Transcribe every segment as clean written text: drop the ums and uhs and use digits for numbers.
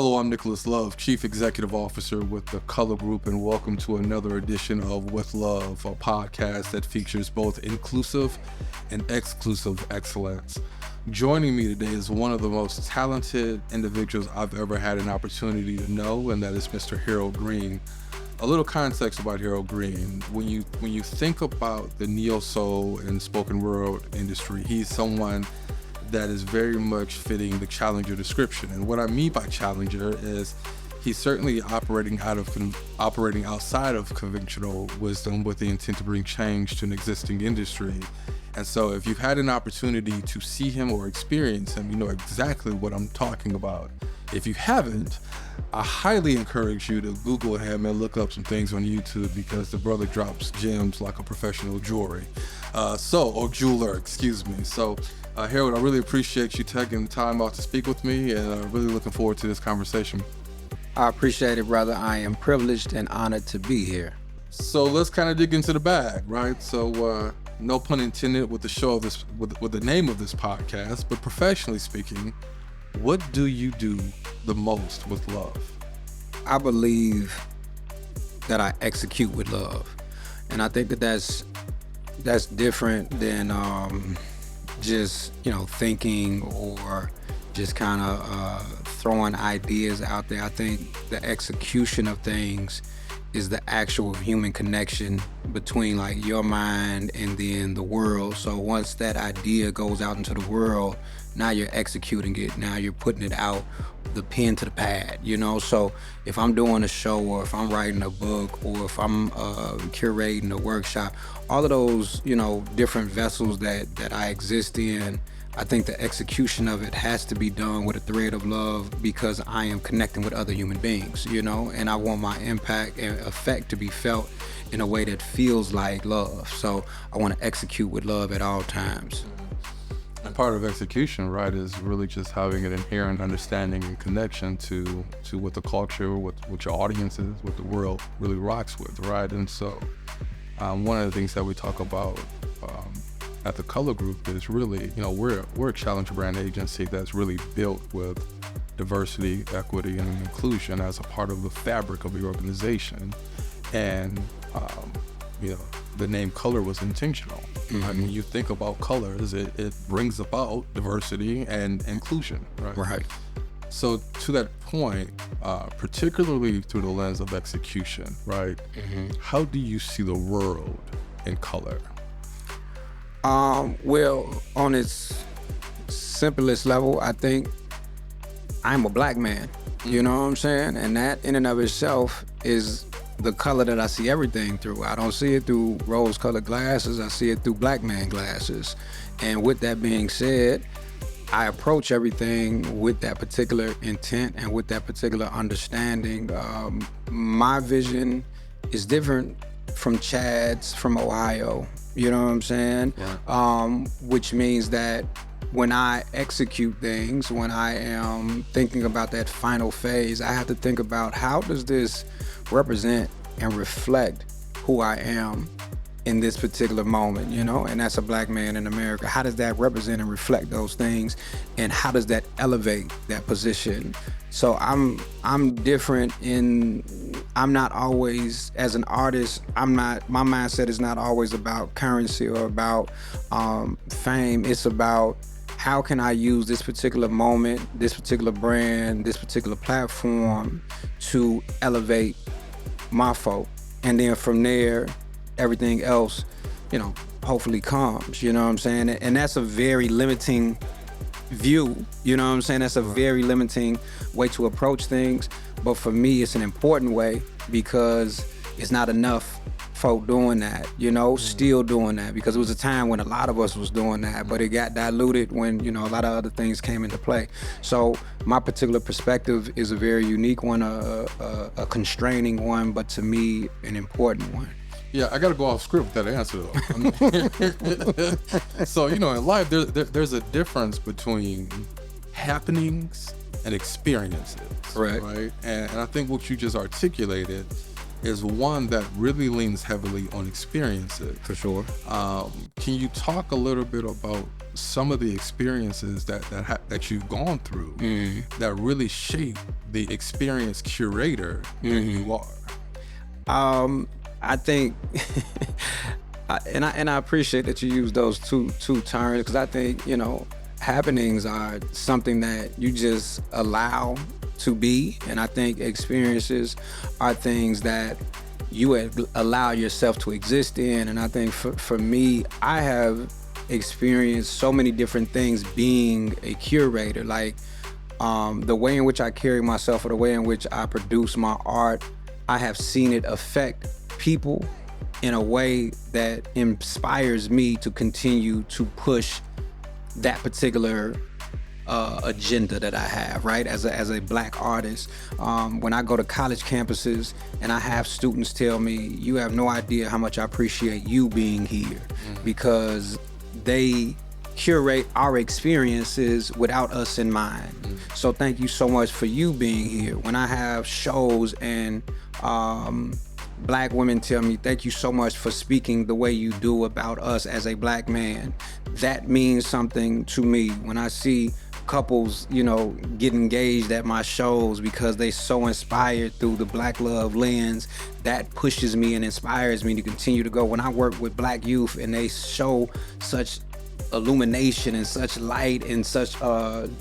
Hello, I'm Nicholas Love, Chief Executive Officer with the Color Group, and welcome to another edition of With Love, a podcast that features both inclusive and exclusive excellence. Joining me today is one of the most talented individuals I've ever had an opportunity to know, and that is Mr. Harold Green. A little context about Harold Green. When you think about the neo-soul and spoken word industry, he's someone that is very much fitting the challenger description. And what I mean by challenger is he's certainly operating outside of conventional wisdom with the intent to bring change to an existing industry. And so if you've had an opportunity to see him or experience him, you know exactly what I'm talking about. If you haven't, I highly encourage you to Google him and look up some things on YouTube, because the brother drops gems like a professional jeweler. So Harold, I really appreciate you taking the time out to speak with me, and really looking forward to this conversation. I appreciate it, brother. I am privileged and honored to be here. So let's kind of dig into the bag, right? So no pun intended with the show of this, with the name of this podcast, but professionally speaking, what do you do the most with love? I believe that I execute with love, and I think that that's different than just thinking or just kind of throwing ideas out there. I think the execution of things is the actual human connection between like your mind and then the world. So once that idea goes out into the world, now you're executing it. Now you're putting it out, the pen to the pad, So if I'm doing a show, or if I'm writing a book, or if I'm curating a workshop, all of those, different vessels that I exist in, I think the execution of it has to be done with a thread of love, because I am connecting with other human beings, and I want my impact and effect to be felt in a way that feels like love. So I want to execute with love at all times. And part of execution, right, is really just having an inherent understanding and connection to what the culture, what your audience is, what the world really rocks with, right? And so one of the things that we talk about at the Color Group is really, we're a challenger brand agency that's really built with diversity, equity, and inclusion as a part of the fabric of the organization. And the name Color was intentional. Mm-hmm. I mean, you think about colors, it brings about diversity and inclusion, right? Right. So to that point, particularly through the lens of execution, right? Mm-hmm. How do you see the world in color? Well, on its simplest level, I think I'm a black man, you know what I'm saying? And that in and of itself is the color that I see everything through. I don't see it through rose-colored glasses, I see it through black man glasses. And with that being said, I approach everything with that particular intent and with that particular understanding. My vision is different from Chad's from Ohio, you know what I'm saying? Yeah. Which means that when I execute things, when I am thinking about that final phase, I have to think about, how does this represent and reflect who I am in this particular moment, and that's a black man in America. How does that represent and reflect those things, and how does that elevate that position? So I'm different I'm not always, as an artist, my mindset is not always about currency or about fame. It's about, how can I use this particular moment, this particular brand, this particular platform to elevate my folk? And then from there, everything else, hopefully comes, you know what I'm saying? And that's a very limiting view, you know what I'm saying? That's a very limiting way to approach things. But for me, it's an important way, because it's not enough folk doing that, still doing that, because it was a time when a lot of us was doing that, but it got diluted when, a lot of other things came into play. So my particular perspective is a very unique one, a constraining one, but to me, an important one. Yeah, I got to go off script with that answer, though. So, in life, there's a difference between happenings and experiences. Correct. Right? And I think what you just articulated is one that really leans heavily on experiences. For sure. Can you talk a little bit about some of the experiences that you've gone through that really shape the experienced curator that you are? I think, and I appreciate that you use those two terms, because I think, you know, happenings are something that you just allow to be, and I think experiences are things that you allow yourself to exist in. And I think for me, I have experienced so many different things being a curator, like the way in which I carry myself or the way in which I produce my art. I have seen it affect people in a way that inspires me to continue to push that particular agenda that I have, right? As a Black artist, when I go to college campuses and I have students tell me, you have no idea how much I appreciate you being here, because they curate our experiences without us in mind. So thank you so much for you being here. When I have shows and Black women tell me, thank you so much for speaking the way you do about us as a Black man, that means something to me. When I see couples, you know, get engaged at my shows because they so inspired through the Black love lens, that pushes me and inspires me to continue to go. When I work with Black youth and they show such illumination and such light and such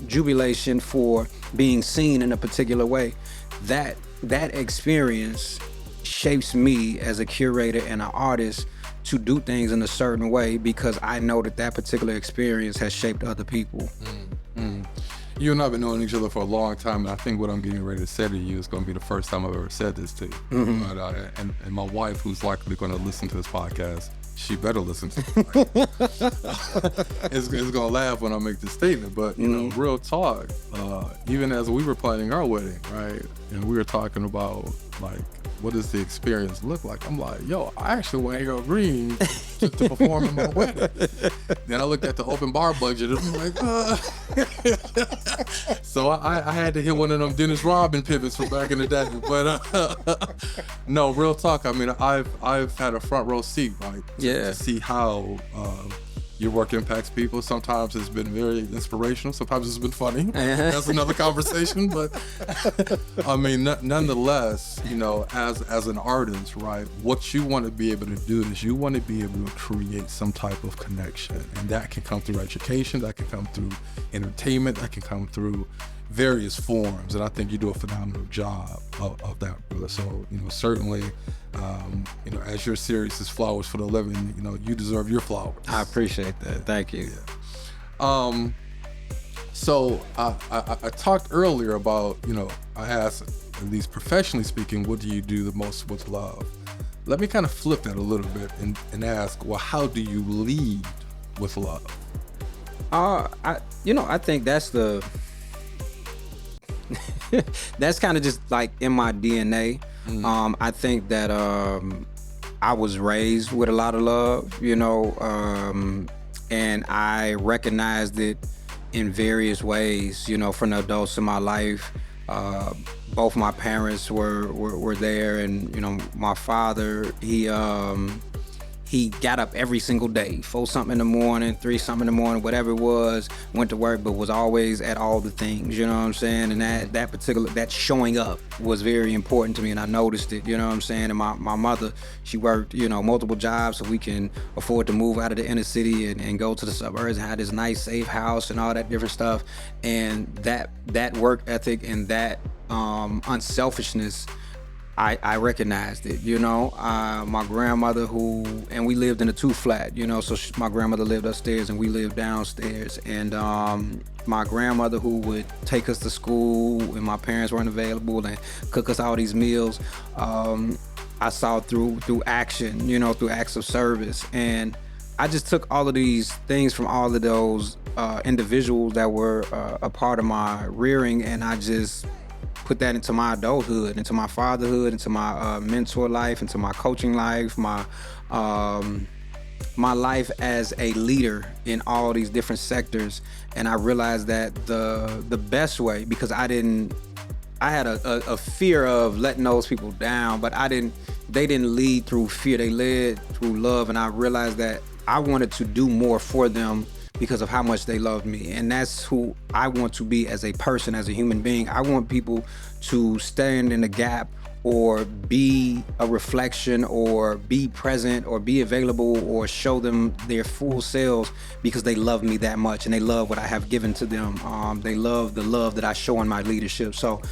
jubilation for being seen in a particular way, that experience shapes me as a curator and an artist to do things in a certain way, because I know that particular experience has shaped other people. You and I have been knowing each other for a long time, and I think what I'm getting ready to say to you is going to be the first time I've ever said this to you. But, and my wife, who's likely going to listen to this podcast, she better listen to it. It's going to laugh when I make this statement, but you know, real talk, even as we were planning our wedding, right, and we were talking about, like, what does the experience look like? I'm like, yo, I actually went here green to perform in my wedding. Then I looked at the open bar budget and I'm like, So I had to hit one of them Dennis Rodman pivots from back in the day. But no, real talk. I mean, I've had a front row seat, like, to see how your work impacts people. Sometimes it's been very inspirational. Sometimes it's been funny. That's another conversation. But I mean, nonetheless, you know, as an artist, right, what you want to be able to do is you want to be able to create some type of connection. And that can come through education, that can come through entertainment, that can come through various forms. And I think you do a phenomenal job of that, brother. So, you know, certainly, you know, as your series is Flowers for the Living, you know, you deserve your flowers. I appreciate that. Thank you. Yeah. So I talked earlier about, you know, I asked, at least professionally speaking, what do you do the most with love? Let me kind of flip that a little bit and ask, well, how do you lead with love? I think that's that's kind of just like in my DNA. I think that I was raised with a lot of love, you know, and I recognized it in various ways, you know, from the adults in my life. Both my parents were there, and, you know, my father, he got up every single day, 4-something in the morning, 3-something in the morning, whatever it was, went to work, but was always at all the things, you know what I'm saying? And that showing up was very important to me, and I noticed it, you know what I'm saying? And my mother, she worked, you know, multiple jobs so we can afford to move out of the inner city and go to the suburbs and have this nice, safe house and all that different stuff. And that work ethic and that unselfishness, I recognized it, you know. My grandmother and we lived in a 2-flat, you know, so my grandmother lived upstairs and we lived downstairs. And my grandmother, who would take us to school when my parents weren't available and cook us all these meals, I saw through action, you know, through acts of service. And I just took all of these things from all of those individuals that were a part of my rearing, and I just put that into my adulthood, into my fatherhood, into my mentor life, into my coaching life, my life as a leader in all these different sectors. And I realized that the best way, because I had a fear of letting those people down, but I didn't, they didn't lead through fear, they led through love. And I realized that I wanted to do more for them because of how much they loved me. And that's who I want to be as a person, as a human being. I want people to stand in the gap or be a reflection or be present or be available or show them their full selves because they love me that much and they love what I have given to them. They love the love that I show in my leadership. So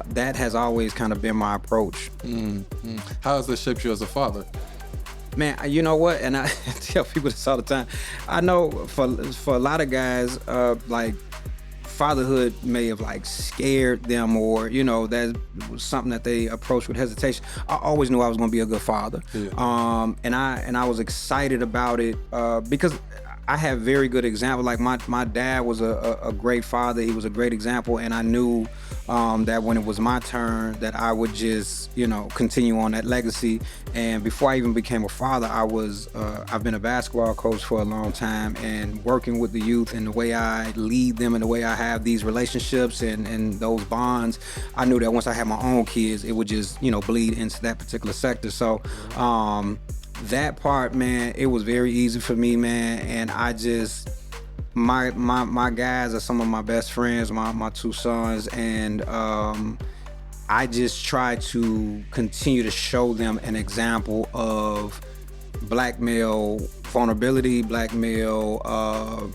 that has always kind of been my approach. How has this shaped you as a father? Man, you know what? And I tell people this all the time. I know for a lot of guys, like fatherhood may have like scared them, or that was something that they approached with hesitation. I always knew I was going to be a good father, and I was excited about it because I have very good examples. Like my dad was a great father. He was a great example, and I knew that when it was my turn that I would just continue on that legacy. And before I even became a father, I've been a basketball coach for a long time, and working with the youth and the way I lead them and the way I have these relationships and those bonds, I knew that once I had my own kids, it would just bleed into that particular sector. So that part, man, it was very easy for me, man. And I just, my guys are some of my best friends, my two sons, and I just try to continue to show them an example of black male vulnerability, black male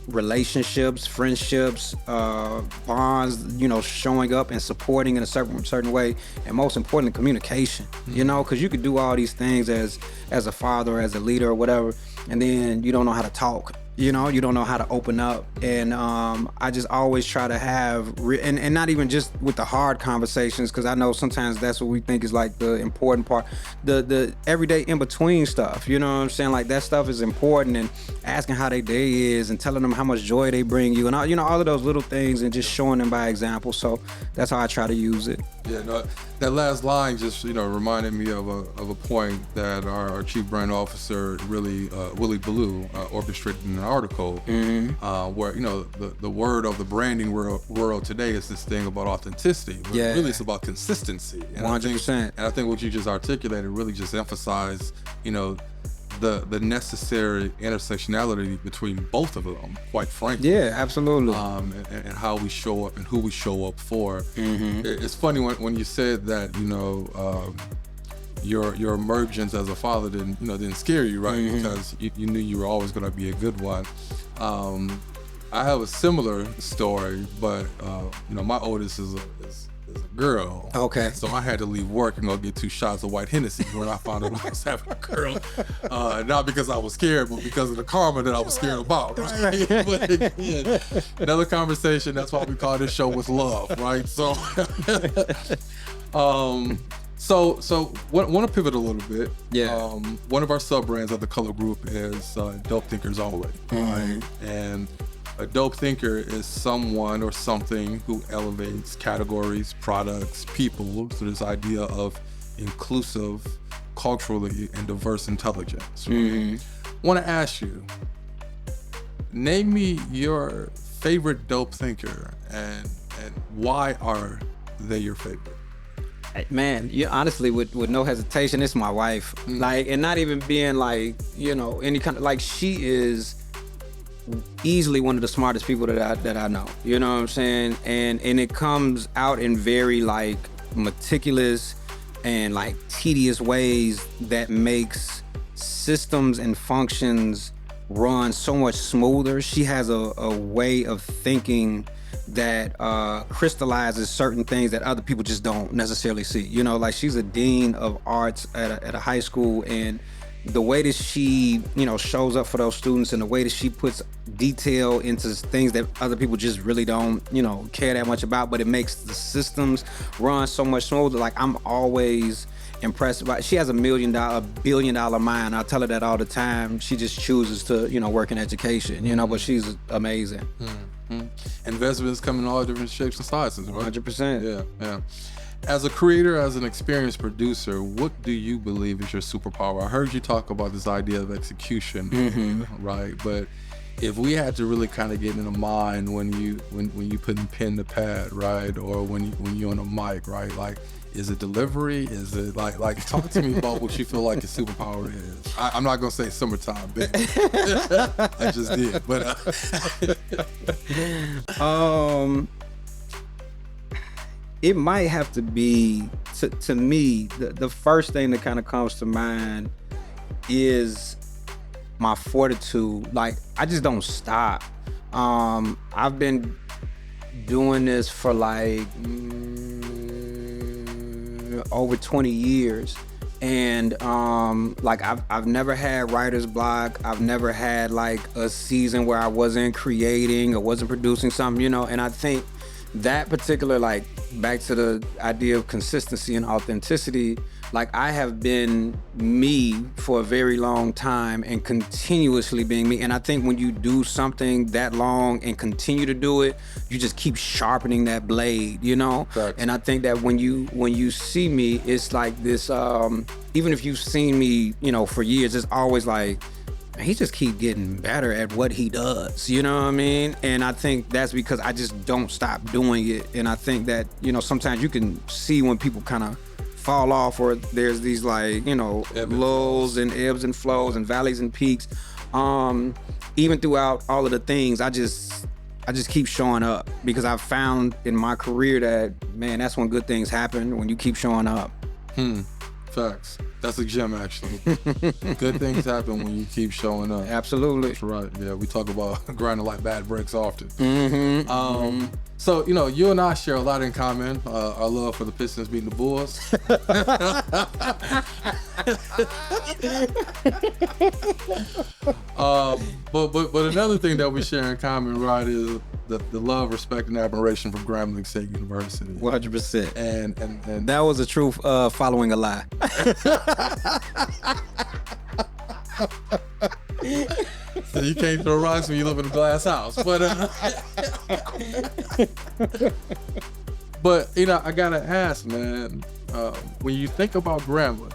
relationships, friendships, bonds, showing up and supporting in a certain way, and most importantly, communication. Because you could do all these things as a father or as a leader or whatever, and then you don't know how to talk. You don't know how to open up. And I just always try to have, and not even just with the hard conversations, because I know sometimes that's what we think is like the important part. The everyday in-between stuff, you know what I'm saying? Like that stuff is important, and asking how their day is and telling them how much joy they bring you and all of those little things, and just showing them by example. So that's how I try to use it. Yeah, no, that last line just reminded me of a point that our chief brand officer really Willie Ballou orchestrated in an article, where the word of the branding world today is this thing about authenticity, but really it's about consistency. 100%. And I think what you just articulated really just emphasized the necessary intersectionality between both of them, quite frankly. Yeah, absolutely. And how we show up and who we show up for. It's funny when you said that your emergence as a father didn't scare you, right? Because you knew you were always going to be a good one. I have a similar story, but my oldest is a girl. Okay. So I had to leave work and go get 2 shots of white Hennessy when I found out I was having a girl. Not because I was scared, but because of the karma that I was scared about. Right? But again, another conversation. That's why we call this show With Love, right? So, so want to pivot a little bit. Yeah. One of our sub brands of the Color Group is Dope Thinkers Only, right? And a dope thinker is someone or something who elevates categories, products, people to this idea of inclusive, culturally and diverse intelligence. Right? Want to ask you, name me your favorite dope thinker and why are they your favorite? Man, honestly, with no hesitation, it's my wife. Like, and not even being like, any kind of, like, she is easily one of the smartest people that I know. You know what I'm saying? And it comes out in very like meticulous and like tedious ways that makes systems and functions run so much smoother. She has a way of thinking that crystallizes certain things that other people just don't necessarily see. Like she's a dean of arts at a high school, and the way that she, shows up for those students and the way that she puts detail into things that other people just really don't, care that much about, but it makes the systems run so much smoother. Like, I'm always impressed by, she has $1 billion mind. I tell her that all the time. She just chooses to, work in education, but she's amazing. Investments come in all different shapes and sizes, right? 100%. Yeah. As a creator, as an experienced producer, what do you believe is your superpower? I heard you talk about this idea of execution, right? But if we had to really kind of get in the mind when you putting pen to pad, right, or when you're on a mic, right, like, is it delivery? Is it like talk to me about what you feel like your superpower is? I'm not gonna say summertime, baby. I just did, but it might have to be to me the first thing that kind of comes to mind is my fortitude. Like, I just don't stop. I've been doing this for like over 20 years, and like I've never had writer's block. I've never had like a season where I wasn't creating or wasn't producing something, you know. And I think that particular, like, back to the idea of consistency and authenticity, like, I have been me for a very long time and continuously being me. And I think when you do something that long and continue to do it, you just keep sharpening that blade, you know? Right. And I think that when you see me, it's like this, even if you've seen me, you know, for years, it's always like, he just keep getting better at what he does, you know what I mean? And I think that's because I just don't stop doing it. And I think that, you know, sometimes you can see when people kind of fall off, or there's these, like, you know, lulls and ebbs and flows and valleys and peaks. Even throughout all of the things, I just keep showing up, because I've found in my career that, man, that's when good things happen, when you keep showing up. Facts. That's a gem, actually. Good things happen when you keep showing up. Absolutely. That's right. Yeah, we talk about grinding like bad bricks often. Mm-hmm. So, you know, you and I share a lot in common. Our love for the Pistons beating the Bulls. But another thing that we share in common, right, is the love, respect, and admiration for Grambling State University. 100%. And that was the truth following a lie. So you can't throw rocks when you live in a glass house. But you know, I gotta ask, man, when you think about Grambling,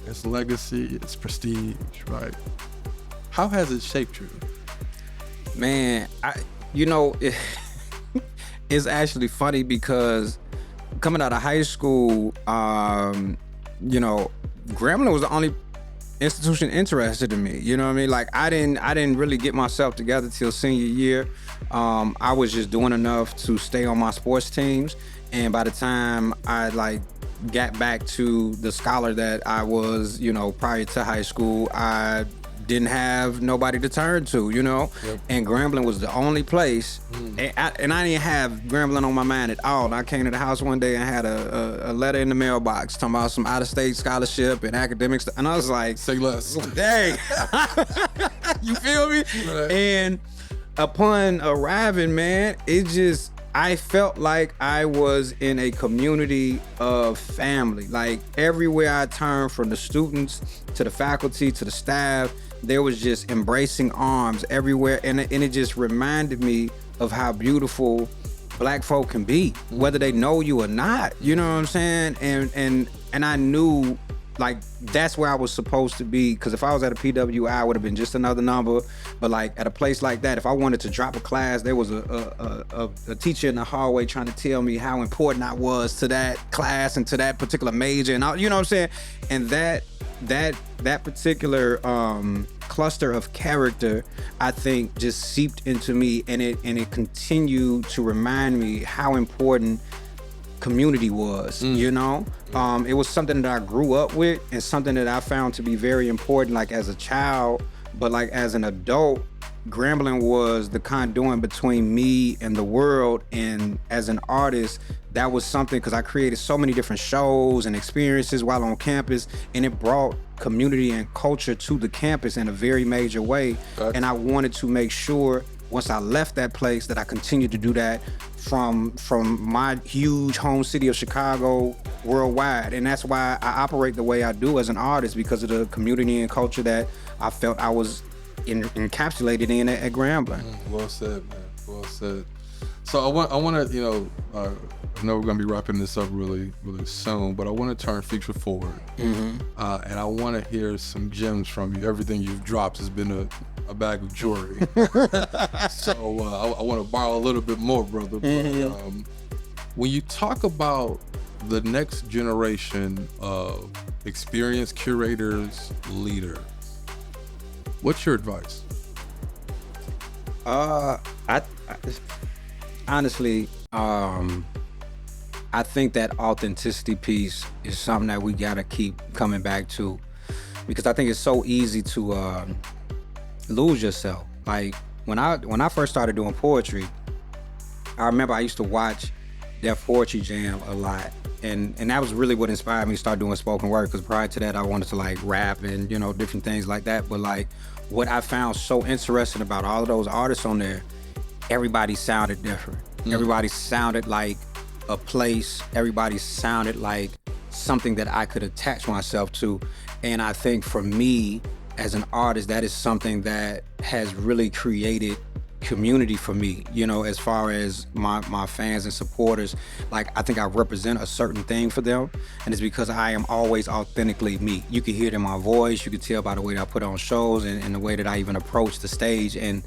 its legacy, its prestige, right? How has it shaped you? Man, it's actually funny, because coming out of high school, you know, Grambling was the only institution interested in me. You know what I mean? Like, I didn't really get myself together till senior year. I was just doing enough to stay on my sports teams, and by the time I like got back to the scholar that I was, you know, prior to high school, I didn't have nobody to turn to, you know. Yep. And Grambling was the only place, and I didn't have Grambling on my mind at all. And I came to the house one day and had a letter in the mailbox talking about some out-of-state scholarship and academics, and I was like, say less. Dang. You feel me? Right. And upon arriving, man, I felt like I was in a community of family. Like, everywhere I turned, from the students to the faculty to the staff, there was just embracing arms everywhere. And it just reminded me of how beautiful Black folk can be, whether they know you or not. You know what I'm saying? And I knew, like, that's where I was supposed to be, because if I was at a PWI, I would have been just another number. But like, at a place like that, if I wanted to drop a class, there was a teacher in the hallway trying to tell me how important I was to that class and to that particular major, and you know what I'm saying? And that particular cluster of character, I think, just seeped into me, and it continued to remind me how important community was, you know? It was something that I grew up with, and something that I found to be very important, like as a child, but like as an adult, Grambling was the conduit between me and the world. And as an artist, that was something, because I created so many different shows and experiences while on campus, and it brought community and culture to the campus in a very major way. Okay. And I wanted to make sure, once I left that place, that I continued to do that from my huge home city of Chicago worldwide. And that's why I operate the way I do as an artist, because of the community and culture that I felt I was encapsulated in at Grambling. Well said, man. Well said. So I want to, you know, I know we're going to be wrapping this up really, really soon, but I want to turn future forward. And I want to hear some gems from you. Everything you've dropped has been a bag of jewelry. So I want to borrow a little bit more, brother. But, when you talk about the next generation of experienced curators, leaders, what's your advice? I honestly, I think that authenticity piece is something that we gotta keep coming back to, because I think it's so easy to lose yourself. Like when I first started doing poetry, I remember I used to watch their poetry jam a lot, and that was really what inspired me to start doing spoken word, because prior to that I wanted to like rap and different things like that. But like what I found so interesting about all of those artists on there, everybody sounded different. Everybody sounded like a place. Everybody sounded like something that I could attach myself to. And I think for me as an artist, that is something that has really created community for me, as far as my fans and supporters. Like, I think I represent a certain thing for them, and it's because I am always authentically me. You can hear it in my voice, you can tell by the way that I put on shows and the way that I even approach the stage. And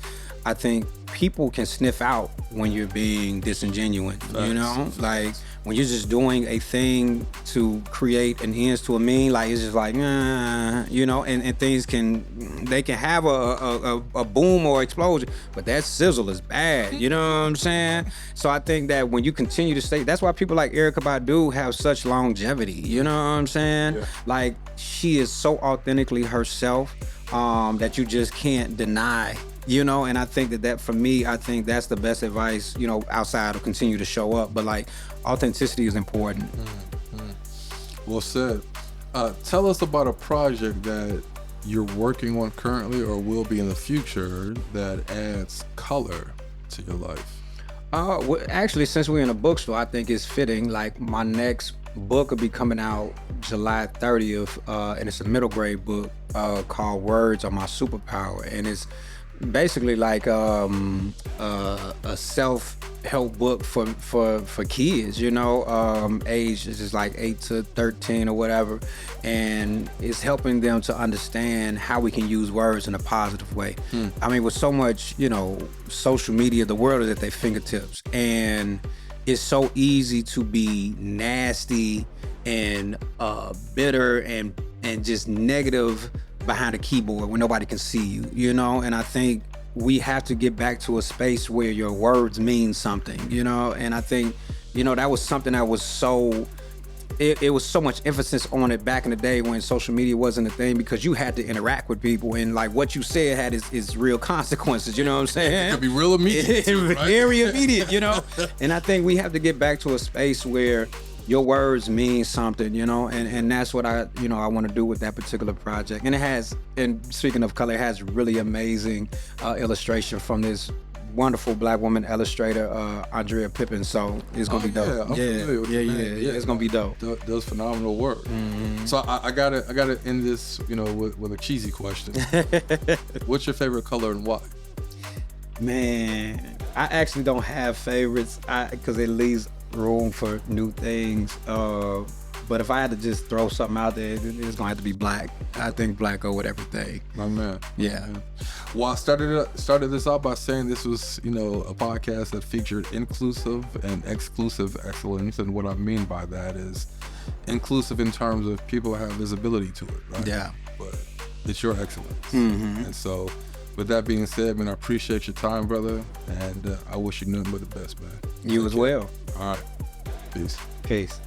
I think people can sniff out when you're being disingenuous, like when you're just doing a thing to create an ends to a mean, like it's just like, and things they can have a boom or explosion, but that sizzle is bad, you know what I'm saying? So I think that when you continue to stay, that's why people like Erykah Badu have such longevity, you know what I'm saying? Yeah. Like, she is so authentically herself that you just can't deny. And I think that for me, I think that's the best advice, outside of continue to show up. But like, authenticity is important. Well said. Tell us about a project that you're working on currently or will be in the future that adds color to your life. Well, actually, since we're in a bookstore, I think it's fitting. Like, my next book will be coming out July 30th, and it's a middle grade book called Words Are My Superpower. And it's basically like a self-help book for kids, age is just like 8 to 13 or whatever, and it's helping them to understand how we can use words in a positive way. I mean, with so much social media, the world is at their fingertips, and it's so easy to be nasty and bitter and just negative behind a keyboard when nobody can see you, and I think we have to get back to a space where your words mean something, and I think, that was something that was so, it was so much emphasis on it back in the day when social media wasn't a thing, because you had to interact with people, and like what you said had its real consequences, you know what I'm saying? It could be real immediate too, right? Very immediate, and I think we have to get back to a space where your words mean something, and that's what I want to do with that particular project. And it has, and speaking of color, it has really amazing illustration from this wonderful black woman illustrator, Andrea Pippin. So it's gonna be dope. Yeah, it's gonna be dope. Does phenomenal work. So I gotta end this, with a cheesy question. What's your favorite color and why? Man, I actually don't have favorites, because it leaves room for new things, but if I had to just throw something out there, it's gonna have to be black. I think black go with everything. My man. Yeah. Well, I started this out by saying this was, a podcast that featured inclusive and exclusive excellence, and what I mean by that is inclusive in terms of people have visibility to it, right? Yeah. But it's your excellence. And so, with that being said, man, I appreciate your time, brother, and I wish you nothing but the best, man. You as well. All right. Peace. Peace.